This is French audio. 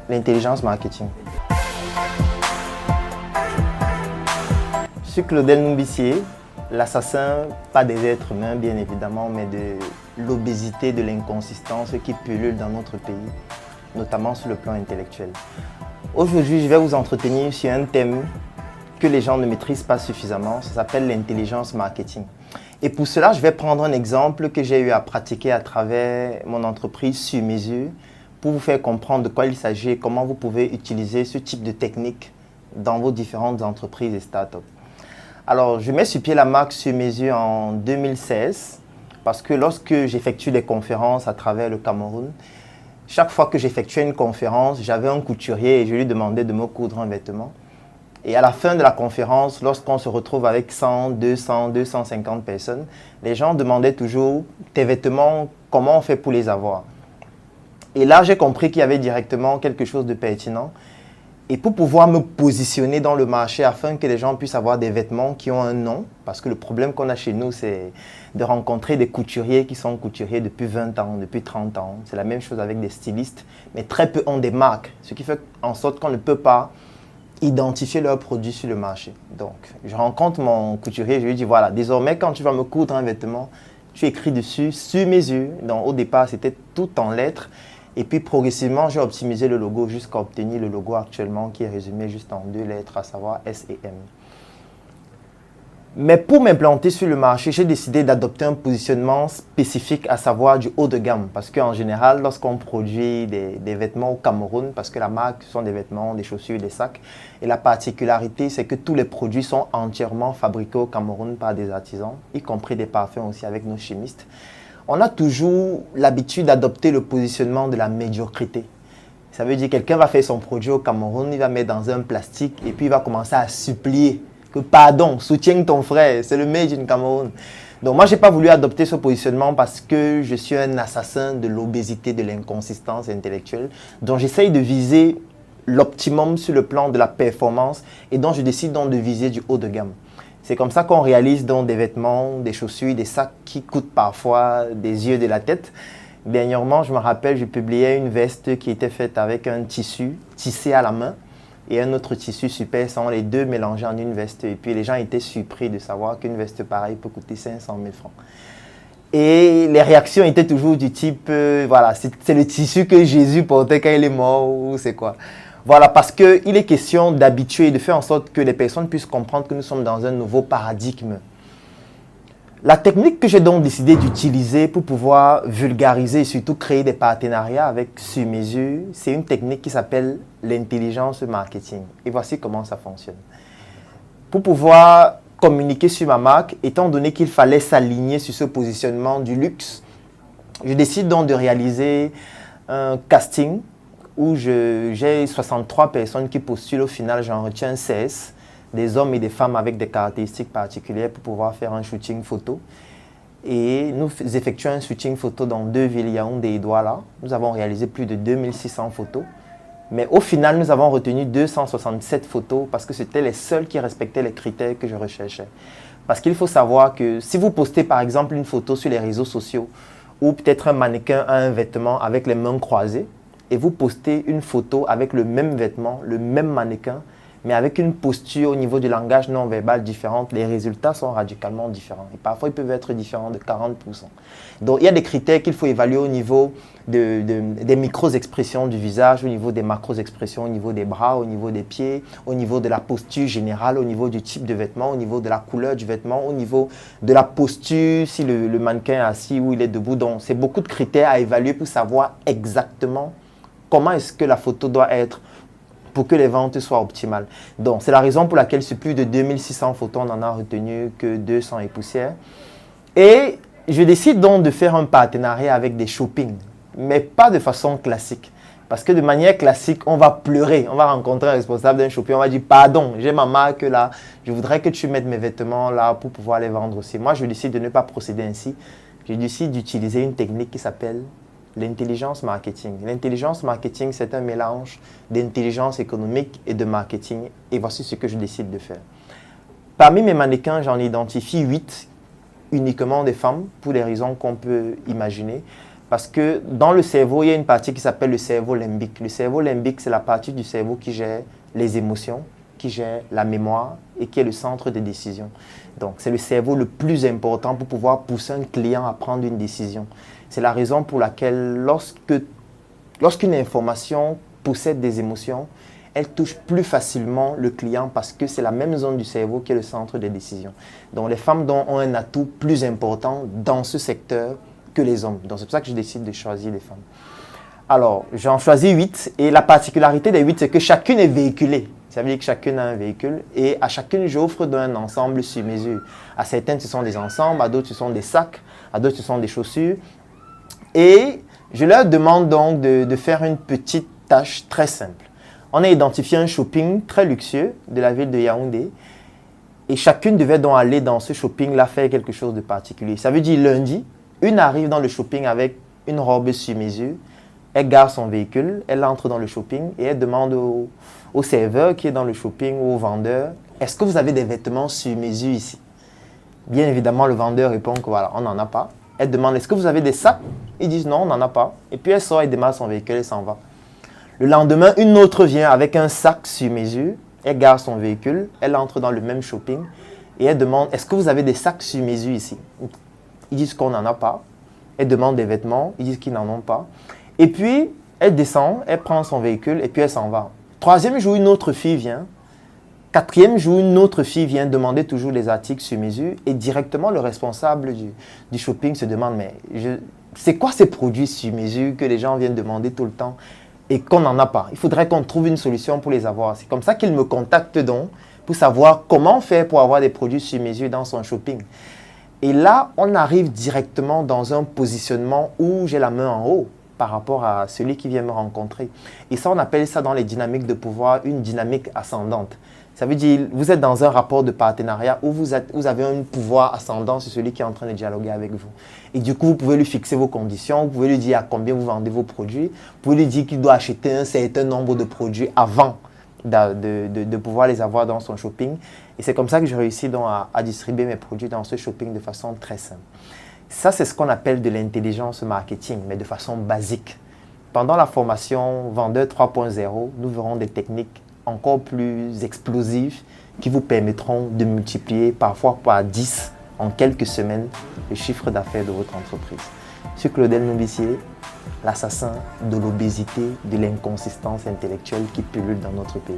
L'intelligence marketing. Je suis Claudel Numbissier, l'assassin, pas des êtres humains bien évidemment, mais de l'obésité, de l'inconsistance qui pullule dans notre pays, notamment sur le plan intellectuel. Aujourd'hui, je vais vous entretenir sur un thème que les gens ne maîtrisent pas suffisamment, ça s'appelle l'intelligence marketing. Et pour cela, je vais prendre un exemple que j'ai eu à pratiquer à travers mon entreprise Sur Mesure pour vous faire comprendre de quoi il s'agit et comment vous pouvez utiliser ce type de technique dans vos différentes entreprises et startups. Alors, je mets sur pied la marque Sur Mesure en 2016 parce que lorsque j'effectue des conférences à travers le Cameroun, chaque fois que j'effectuais une conférence, j'avais un couturier et je lui demandais de me coudre un vêtement. Et à la fin de la conférence, lorsqu'on se retrouve avec 100, 200, 250 personnes, les gens demandaient toujours « tes vêtements, comment on fait pour les avoir ?» Et là, j'ai compris qu'il y avait directement quelque chose de pertinent. Et pour pouvoir me positionner dans le marché afin que les gens puissent avoir des vêtements qui ont un nom, parce que le problème qu'on a chez nous, c'est de rencontrer des couturiers qui sont couturiers depuis 20 ans, depuis 30 ans. C'est la même chose avec des stylistes, mais très peu ont des marques, ce qui fait en sorte qu'on ne peut pas identifier leurs produits sur le marché. Donc, je rencontre mon couturier, je lui dis, voilà, désormais, quand tu vas me coudre un vêtement, tu écris dessus, sur mesure. Donc, au départ, c'était tout en lettres. Et puis, progressivement, j'ai optimisé le logo jusqu'à obtenir le logo actuellement qui est résumé juste en 2 lettres, à savoir S et M. Mais pour m'implanter sur le marché, j'ai décidé d'adopter un positionnement spécifique, à savoir du haut de gamme. Parce qu'en général, lorsqu'on produit des vêtements au Cameroun, parce que la marque, ce sont des vêtements, des chaussures, des sacs, et la particularité, c'est que tous les produits sont entièrement fabriqués au Cameroun par des artisans, y compris des parfums aussi avec nos chimistes. On a toujours l'habitude d'adopter le positionnement de la médiocrité. Ça veut dire que quelqu'un va faire son produit au Cameroun, il va mettre dans un plastique et puis il va commencer à supplier que pardon, soutiens ton frère, c'est le Made in Cameroun. Donc moi, je n'ai pas voulu adopter ce positionnement parce que je suis un assassin de l'obésité, de l'inconsistance intellectuelle. Donc j'essaye de viser l'optimum sur le plan de la performance et donc je décide donc de viser du haut de gamme. C'est comme ça qu'on réalise donc des vêtements, des chaussures, des sacs qui coûtent parfois des yeux de la tête. Dernièrement, je me rappelle, je publiais une veste qui était faite avec un tissu tissé à la main et un autre tissu super sans les deux mélangés en une veste. Et puis les gens étaient surpris de savoir qu'une veste pareille peut coûter 500 000 francs. Et les réactions étaient toujours du type, voilà, c'est le tissu que Jésus portait quand il est mort ou c'est quoi. Voilà, parce qu'il est question d'habituer, de faire en sorte que les personnes puissent comprendre que nous sommes dans un nouveau paradigme. La technique que j'ai donc décidé d'utiliser pour pouvoir vulgariser et surtout créer des partenariats avec Sur Mesure, c'est une technique qui s'appelle l'intelligence marketing. Et voici comment ça fonctionne. Pour pouvoir communiquer sur ma marque, étant donné qu'il fallait s'aligner sur ce positionnement du luxe, je décide donc de réaliser un casting où j'ai 63 personnes qui postulent. Au final, j'en retiens 16. Des hommes et des femmes avec des caractéristiques particulières pour pouvoir faire un shooting photo. Et nous effectuons un shooting photo dans 2 villes, Yaoundé et Douala. Nous avons réalisé plus de 2600 photos. Mais au final, nous avons retenu 267 photos parce que c'était les seules qui respectaient les critères que je recherchais. Parce qu'il faut savoir que si vous postez par exemple une photo sur les réseaux sociaux ou peut-être un mannequin a un vêtement avec les mains croisées et vous postez une photo avec le même vêtement, le même mannequin, mais avec une posture au niveau du langage non verbal différente, les résultats sont radicalement différents. Et parfois, ils peuvent être différents de 40%. Donc, il y a des critères qu'il faut évaluer au niveau des micro-expressions du visage, au niveau des macro-expressions, au niveau des bras, au niveau des pieds, au niveau de la posture générale, au niveau du type de vêtement, au niveau de la couleur du vêtement, au niveau de la posture, si le mannequin est assis ou il est debout. Donc, c'est beaucoup de critères à évaluer pour savoir exactement comment est-ce que la photo doit être pour que les ventes soient optimales. Donc, c'est la raison pour laquelle sur plus de 2600 photos, on n'en a retenu que 200 et poussières. Et je décide donc de faire un partenariat avec des shoppings, mais pas de façon classique. Parce que de manière classique, on va pleurer. On va rencontrer un responsable d'un shopping, on va dire « Pardon, j'ai ma marque là, je voudrais que tu mettes mes vêtements là pour pouvoir les vendre aussi. » Moi, je décide de ne pas procéder ainsi. Je décide d'utiliser une technique qui s'appelle l'intelligence marketing. L'intelligence marketing, c'est un mélange d'intelligence économique et de marketing. Et voici ce que je décide de faire. Parmi mes mannequins, j'en identifie 8, uniquement des femmes, pour les raisons qu'on peut imaginer. Parce que dans le cerveau, il y a une partie qui s'appelle le cerveau limbique. Le cerveau limbique, c'est la partie du cerveau qui gère les émotions, qui gère la mémoire et qui est le centre des décisions. Donc, c'est le cerveau le plus important pour pouvoir pousser un client à prendre une décision. C'est la raison pour laquelle lorsqu'une information possède des émotions, elle touche plus facilement le client parce que c'est la même zone du cerveau qui est le centre des décisions. Donc, les femmes ont un atout plus important dans ce secteur que les hommes. Donc, c'est pour ça que je décide de choisir les femmes. Alors, j'en choisis 8 et la particularité des 8, c'est que chacune est véhiculée. Ça veut dire que chacune a un véhicule et à chacune, j'offre un ensemble sur mesure. À certaines, ce sont des ensembles, à d'autres, ce sont des sacs, à d'autres, ce sont des chaussures. Et je leur demande donc de faire une petite tâche très simple. On a identifié un shopping très luxueux de la ville de Yaoundé et chacune devait donc aller dans ce shopping-là faire quelque chose de particulier. Ça veut dire lundi, une arrive dans le shopping avec une robe sur mesure, elle gare son véhicule, elle entre dans le shopping et elle demande au serveur qui est dans le shopping ou au vendeur, est-ce que vous avez des vêtements sur mesure ici? Bien évidemment, le vendeur répond que voilà, on n'en a pas. Elle demande, est-ce que vous avez des sacs? Ils disent non, on n'en a pas. Et puis elle sort, elle démarre son véhicule et s'en va. Le lendemain, une autre vient avec un sac sur mesure, elle gare son véhicule, elle entre dans le même shopping et elle demande, est-ce que vous avez des sacs sur mesure ici? Ils disent qu'on n'en a pas. Elle demande des vêtements, ils disent qu'ils n'en ont pas. Et puis, elle descend, elle prend son véhicule et puis elle s'en va. Troisième jour, une autre fille vient. Quatrième jour, une autre fille vient demander toujours des articles sur mesure et directement le responsable du shopping se demande, mais c'est quoi ces produits sur mesure que les gens viennent demander tout le temps et qu'on n'en a pas? Il faudrait qu'on trouve une solution pour les avoir. C'est comme ça qu'il me contacte donc pour savoir comment faire pour avoir des produits sur mesure dans son shopping. Et là, on arrive directement dans un positionnement où j'ai la main en haut par rapport à celui qui vient me rencontrer. Et ça, on appelle ça dans les dynamiques de pouvoir une dynamique ascendante. Ça veut dire vous êtes dans un rapport de partenariat où vous avez un pouvoir ascendant sur celui qui est en train de dialoguer avec vous. Et du coup, vous pouvez lui fixer vos conditions, vous pouvez lui dire à combien vous vendez vos produits, vous pouvez lui dire qu'il doit acheter un certain nombre de produits avant de pouvoir les avoir dans son shopping. Et c'est comme ça que je réussis donc à distribuer mes produits dans ce shopping de façon très simple. Ça, c'est ce qu'on appelle de l'intelligence marketing, mais de façon basique. Pendant la formation Vendeur 3.0, nous verrons des techniques encore plus explosives qui vous permettront de multiplier parfois par 10 en quelques semaines le chiffre d'affaires de votre entreprise. Je suis Claudel Noubissier, l'assassin de l'obésité, de l'inconsistance intellectuelle qui pullule dans notre pays.